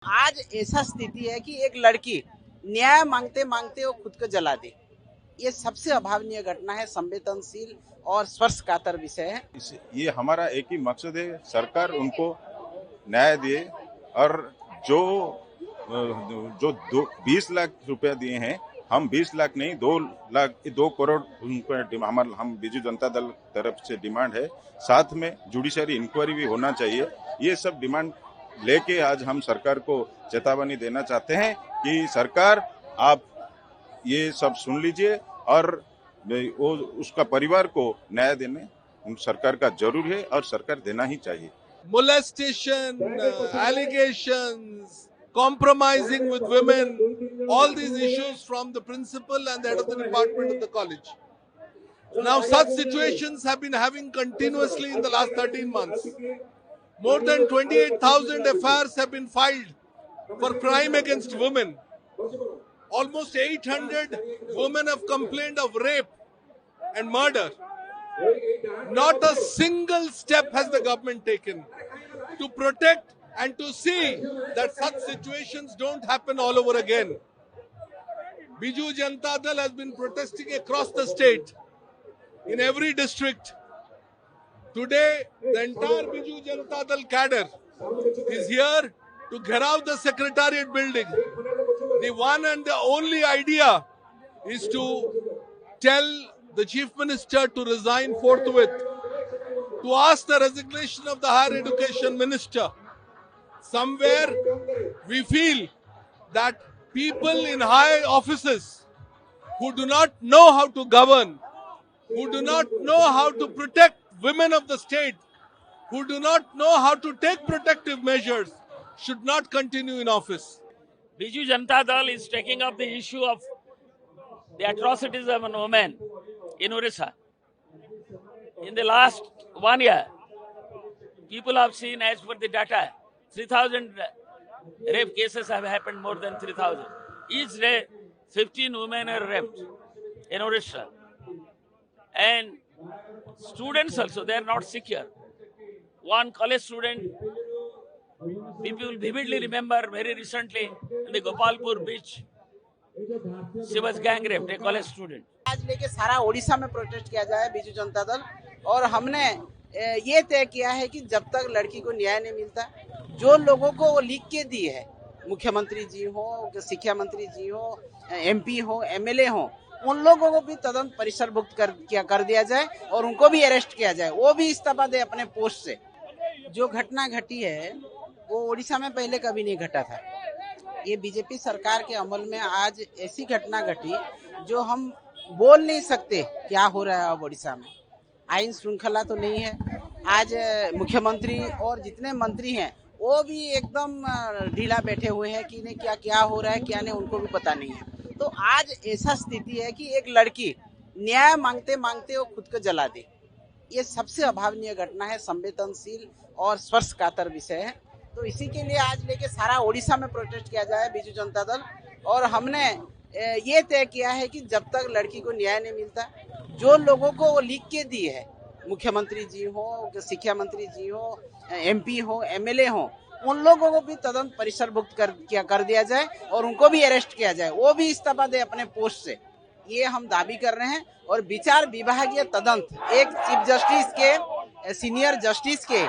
आज ऐसा स्थिति है कि एक लड़की न्याय मांगते मांगते वो खुद को जला दी। ये सबसे अभावनीय घटना है, संवेदनशील और स्पर्शकातर विषय है। ये हमारा एक ही मकसद है, सरकार उनको न्याय दे और जो जो 20 लाख रुपया दिए हैं, हम 20 लाख नहीं 2 लाख 2 करोड़ उनको हम बीजू जनता दल तरफ से डिमांड है। साथ में जुडिशरी इंक्वायरी भी होना चाहिए। ये सब डिमांड लेके आज हम सरकार को चेतावनी देना चाहते हैं कि सरकार आप ये सब सुन लीजिए और वो उसका परिवार को न्याय देने सरकार का जरूर है और सरकार देना ही चाहिए। Molestation, allegations, compromising with women, all these issues from the principal and the head of the department of the college. Now such situations have been having continuously in the last 13 months. More than 28,000 FIRs have been filed for crime against women. Almost 800 women have complained of rape and murder. Not a single step has the government taken to protect and to see that such situations don't happen all over again. Biju Janata Dal has been protesting across the state, in every district. Today, the entire Biju Janata Dal cadre is here to gherav the secretariat building. The one and the only idea is to tell the Chief Minister to resign forthwith, to ask the resignation of the Higher Education Minister. Somewhere we feel that people in high offices who do not know how to govern, who do not know how to protect women of the state, who do not know how to take protective measures, should not continue in office. Biju Janata Dal is taking up the issue of the atrocities of a woman in Orissa. In the last 1 year, people have seen, as per the data, 3,000 rape cases have happened, more than 3,000. Each day, 15 women are raped in Orissa. And students also, they are not secure. One college student, people vividly remember very recently in the Gopalpur beach, she was gang raped, a college student. आज लेके सारा ओडिशा में protest किया जाए बीजू जनता दल, और हमने ये तय किया है कि जब तक लड़की को न्याय नहीं मिलता, जो लोगों को वो लिख के दी है, मुख्यमंत्री जी हो, शिक्षा मंत्री जी हो, MP हो, MLA हो, उन लोगों को भी तदंत परिसरभुक्त कर दिया जाए और उनको भी अरेस्ट किया जाए, वो भी इस्तीफा दे अपने पोस्ट से। जो घटना घटी है वो ओडिशा में पहले कभी नहीं घटा था। ये बीजेपी सरकार के अमल में आज ऐसी घटना घटी जो हम बोल नहीं सकते क्या हो रहा है अब ओडिशा में। आईन श्रृंखला तो नहीं है। आज मुख्यमंत्री और जितने मंत्री हैं वो भी एकदम ढीला बैठे हुए हैं कि नहीं क्या क्या हो रहा है क्या नहीं, उनको भी पता नहीं है। तो आज ऐसा स्थिति है कि एक लड़की न्याय मांगते मांगते वो खुद को जला दी। ये सबसे अभावनीय घटना है, संवेदनशील और स्पर्शकातर विषय है। तो इसी के लिए आज लेके सारा ओडिशा में प्रोटेस्ट किया जाए बीजू जनता दल, और हमने ये तय किया है कि जब तक लड़की को न्याय नहीं मिलता, जो लोगों को वो लिख के दी है, मुख्यमंत्री जी हो, शिक्षा मंत्री जी हो, MP हो, MLA हो, उन लोगों को भी तदंत परिसरभुक्त कर दिया जाए और उनको भी अरेस्ट किया जाए, वो भी इस्तीफा दे अपने पोस्ट से। ये हम दावी कर रहे हैं। और विचार विभागीय तदंत एक चीफ जस्टिस के, सीनियर जस्टिस के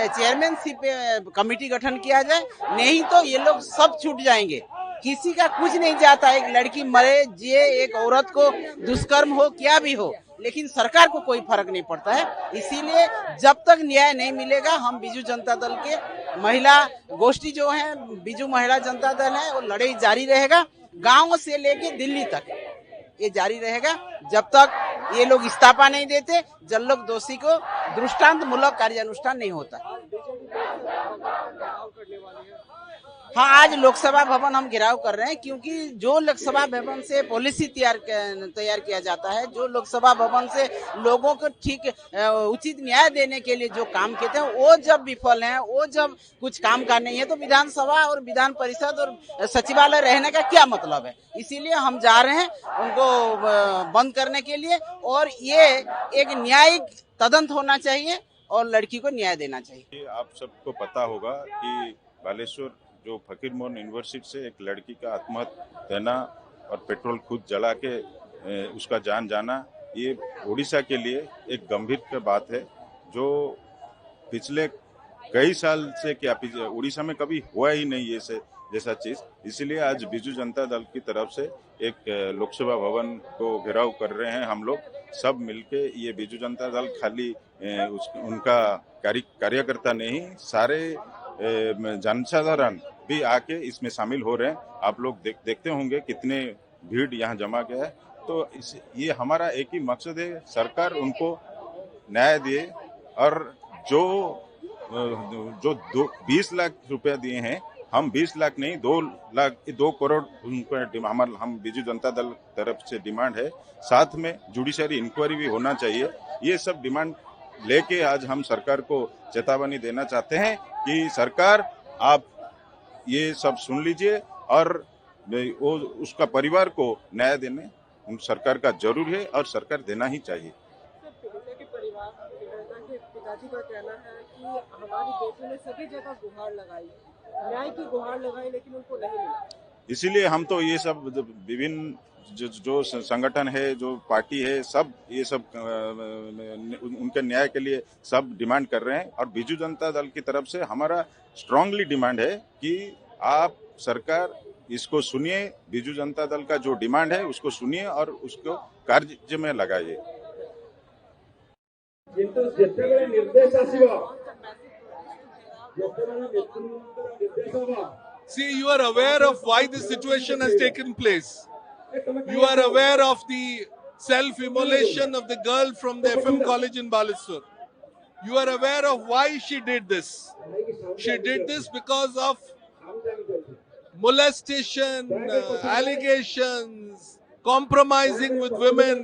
चेयरमैनशिप कमेटी गठन किया जाए, नहीं तो ये लोग सब छूट जाएंगे। किसी का कुछ नहीं जाता, एक लड़की मरे, जिए, एक औरत को दुष्कर्म हो, क्या भी हो, लेकिन सरकार को कोई फर्क नहीं पड़ता है। इसीलिए जब तक न्याय नहीं मिलेगा, हम बीजू जनता दल के महिला गोष्ठी जो है, बीजू महिला जनता दल है, वो लड़ाई जारी रहेगा। गांव से लेके दिल्ली तक ये जारी रहेगा जब तक ये लोग इस्तीफा नहीं देते, जब लोग दोषी को दृष्टांत मूलक कार्यानुष्ठान नहीं होता। हाँ, आज लोकसभा भवन हम घेराव कर रहे हैं, क्योंकि जो लोकसभा भवन से पॉलिसी तैयार किया जाता है, जो लोकसभा भवन से लोगों को ठीक उचित न्याय देने के लिए जो काम किए थे, वो जब विफल हैं, वो जब कुछ काम का नहीं है, तो विधानसभा और विधान परिषद और सचिवालय रहने का क्या मतलब है। इसीलिए हम जा रहे हैं उनको बंद करने के लिए, और ये एक न्यायिक तदंत होना चाहिए और लड़की को न्याय देना चाहिए। आप सबको पता होगा कि बालेश्वर जो फकीर मोहन यूनिवर्सिटी से एक लड़की का आत्महत्या देना और पेट्रोल खुद जला के उसका जान जाना, ये उड़ीसा के लिए एक गंभीर बात है, जो पिछले कई साल से क्या उड़ीसा में कभी हुआ ही नहीं ये से जैसा चीज। इसीलिए आज बीजू जनता दल की तरफ से एक लोकसभा भवन को घेराव कर रहे हैं हम लोग सब मिलके। ये बीजू जनता दल खाली उनका कार्यकर्ता नहीं, सारे जनसाधारण भी आके इसमें शामिल हो रहे हैं। आप लोग देखते होंगे कितने भीड़ यहाँ जमा गया है। तो ये हमारा एक ही मकसद है, सरकार उनको न्याय दिए और जो 20 लाख रुपया दिए हैं, हम 20 लाख नहीं 2 करोड़ हम बीजू जनता दल तरफ से डिमांड है। साथ में जुडिशरी इंक्वायरी भी होना चाहिए। ये सब डिमांड लेके आज हम सरकार को चेतावनी देना चाहते हैं कि सरकार आप ये सब सुन लीजिए और वो उसका परिवार को न्याय देने सरकार का जरूर है और सरकार देना ही चाहिए। पिताजी का कहना है कि हमारी बेटी ने सभी जगह गुहार लगाई, न्याय की गुहार लगाई, लेकिन उनको नहीं मिला। इसीलिए हम तो ये सब विभिन्न जो संगठन है, जो पार्टी है, सब ये सब उनके न्याय के लिए सब डिमांड कर रहे हैं। और बीजू जनता दल की तरफ से हमारा स्ट्रांगली डिमांड है कि आप सरकार इसको सुनिए, बीजू जनता दल का जो डिमांड है उसको सुनिए और उसको कार्य में लगाइए। See, you are aware of why this situation has taken place. You are aware of the self-immolation of the girl from the FM college in Balasore. You are aware of why she did this. She did this because of molestation, allegations, compromising with women,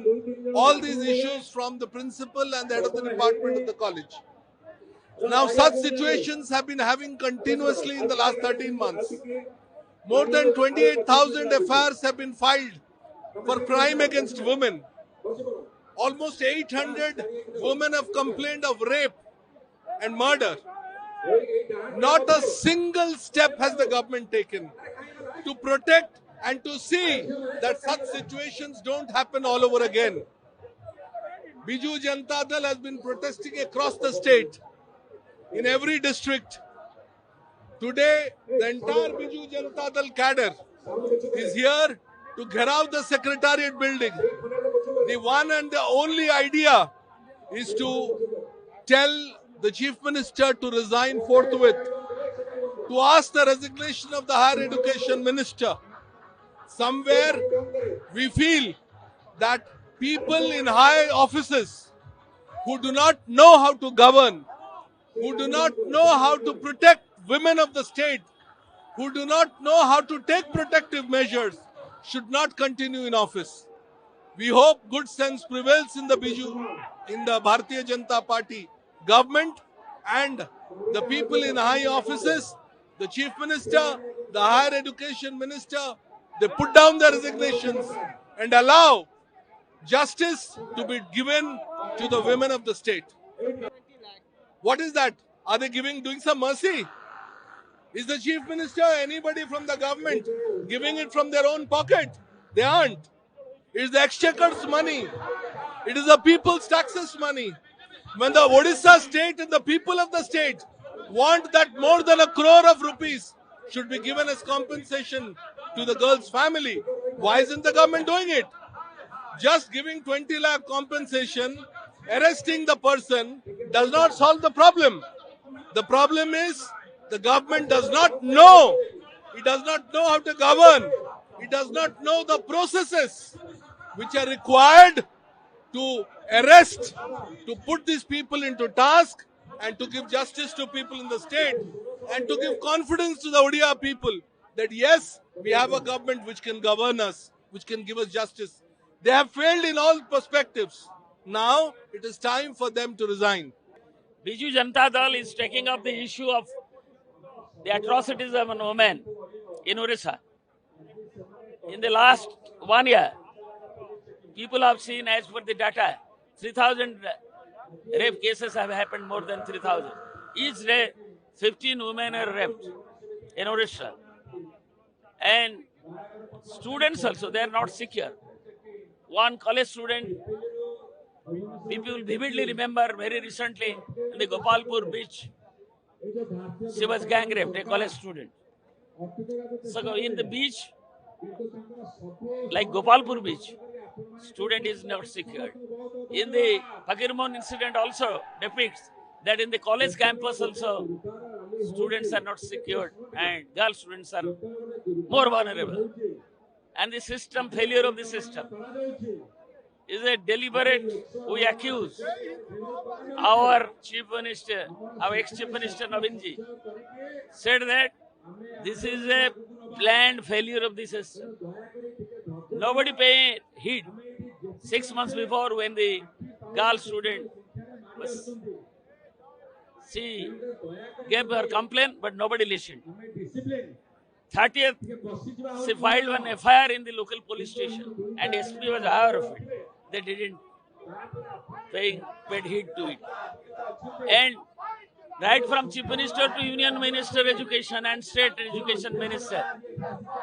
all these issues from the principal and the head of the department of the college. Now, such situations have been having continuously in the last 13 months. More than 28,000 FIRs have been filed for crime against women. Almost 800 women have complained of rape and murder. Not a single step has the government taken to protect and to see that such situations don't happen all over again. Biju Janata Dal has been protesting across the state, in every district. Today, the entire Biju Janata Dal cadre is here to gherav the secretariat building. The one and the only idea is to tell the Chief Minister to resign forthwith, to ask the resignation of the Higher Education Minister. Somewhere we feel that people in high offices who do not know how to govern, who do not know how to protect women of the state, who do not know how to take protective measures, should not continue in office. We hope good sense prevails in the Bharatiya Janata Party government, and the people in high offices, the Chief Minister, the Higher Education Minister, they put down their resignations and allow justice to be given to the women of the state. What is that? Are they doing some mercy? Is the Chief Minister, anybody from the government, giving it from their own pocket? They aren't. It is the exchequer's money. It is the people's taxes money. When the Odisha state and the people of the state want that more than 1 crore of rupees should be given as compensation to the girl's family, why isn't the government doing it? Just giving 20 lakh compensation, arresting the person, does not solve the problem. The problem is the government does not know. It does not know how to govern. It does not know the processes which are required to arrest, to put these people into task, and to give justice to people in the state, and to give confidence to the Odia people that yes, we have a government which can govern us, which can give us justice. They have failed in all perspectives. Now it is time for them to resign. Biju Janata Dal is taking up the issue of the atrocities of a woman in Orissa. In the last 1 year, people have seen, as per the data, 3,000 rape cases have happened, more than 3,000. Each day, 15 women are raped. in Orissa. And students also, they are not secure. One college student, people vividly remember very recently in the Gopalpur beach, she was gang raped, a college student. So in the beach, like Gopalpur beach, student is not secured. In the Fakirmon incident also depicts that in the college campus also, students are not secured and girl students are more vulnerable. And the system, failure of the system is a deliberate, we accuse our Chief Minister, our ex-Chief Minister Navinji said that this is a planned failure of the system. Nobody paid heed 6 months before when the girl student was, she gave her complaint, but nobody listened. 30th, she filed one FIR in the local police station, and SP was aware of it. They didn't paid heed to it. And right from Chief Minister to Union Minister Education and State Education Minister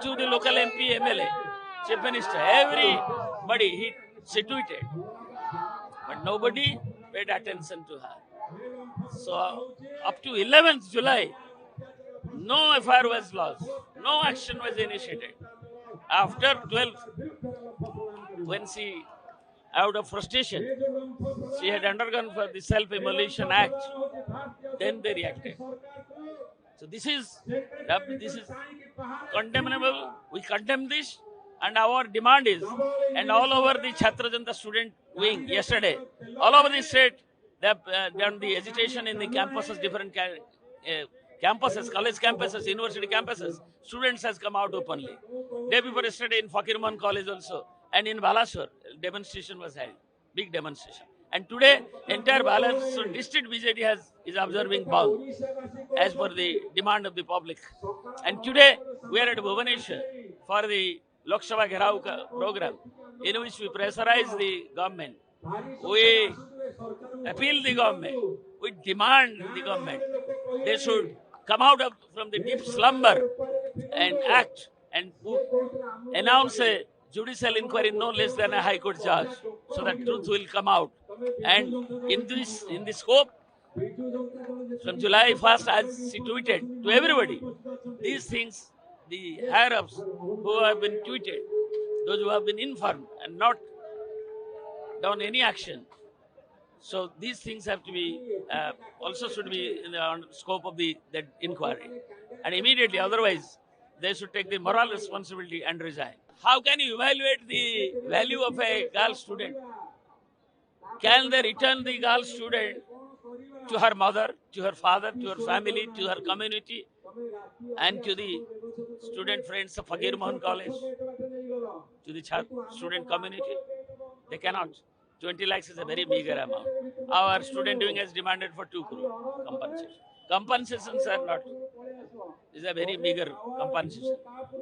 to the local MP, MLA, Chief Minister, everybody, she tweeted. But nobody paid attention to her. So up to 11th July, no FIR was lodged, no action was initiated. After 12th, when she, out of frustration, she had undergone for the Self-Immolation Act, then they reacted. So this is condemnable. We condemn this, and our demand is, and all over the Chhatra Janata student wing yesterday, all over the state, they have done the agitation in the campuses, different campuses, college campuses, university campuses. Students has come out openly. Day before yesterday in Fakirman College also, and in Balasore, demonstration was held, big demonstration. And today, entire Balasore district BJD is observing bound as per the demand of the public. And today, we are at Bhubaneswar for the Lok Sabha Gherao program, in which we pressurize the government. We appeal the government. We demand the government. They should come out from the deep slumber and act and announce a judicial inquiry no less than a High Court judge, so that truth will come out. And in the scope, from July 1st, as she tweeted to everybody, these things, the higher-ups who have been tweeted, those who have been informed and not done any action. So these things have to be, also should be in the scope of that inquiry. And immediately, otherwise, they should take the moral responsibility and resign. How can you evaluate the value of a girl student? Can they return the girl student to her mother, to her father, to her family, to her community, and to the student friends of Fakir Mohan College, to the student community? They cannot. 20 lakhs is a very meager amount. Our student wing has demanded for 2 crore compensation. Compensations are not. It's a very meager compensation.